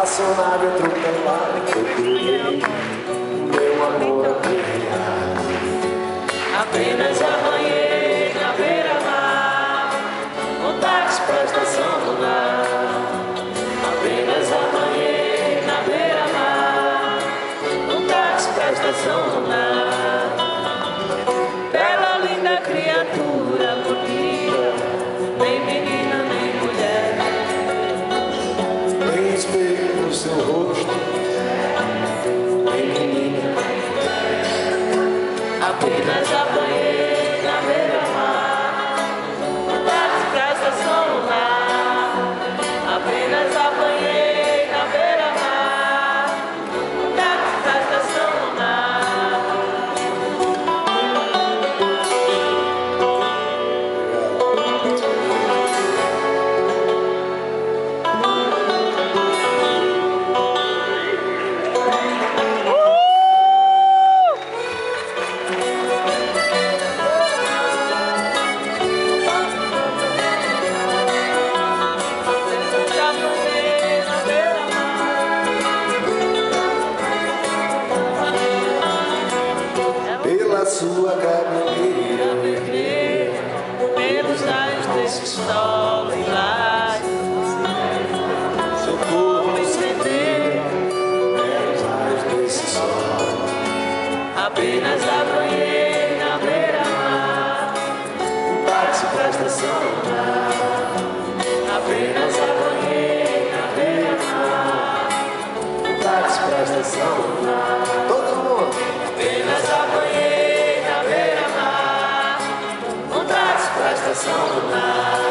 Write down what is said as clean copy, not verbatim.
Passou nave atropelada, procurei meu amor a Apenas amanhã na beira-mar, um táxi pra estação lunar. Apenas amanhã na beira-mar, um táxi pra estação lunar. Bela, linda criatura, bonita, nem menina nem mulher. Nem espelho no seu rosto, nem menina. Apenas apanhei na beira-mar, um táxi pra estação lunar. Apenas apanhei na beira-mar, um táxi pra estação lunar. Pela sua cabeleira Vermelha, pelos raios desse sol lilás, seu corpo estender. pelos raios desse sol. Apenas apanhei na beira-mar, Um táxi pra estação lunar. apenas apanhei na beira-mar, Um táxi pra estação lunar. Todo mundo. apenas apanhei na beira-mar, um táxi pra estação lunar.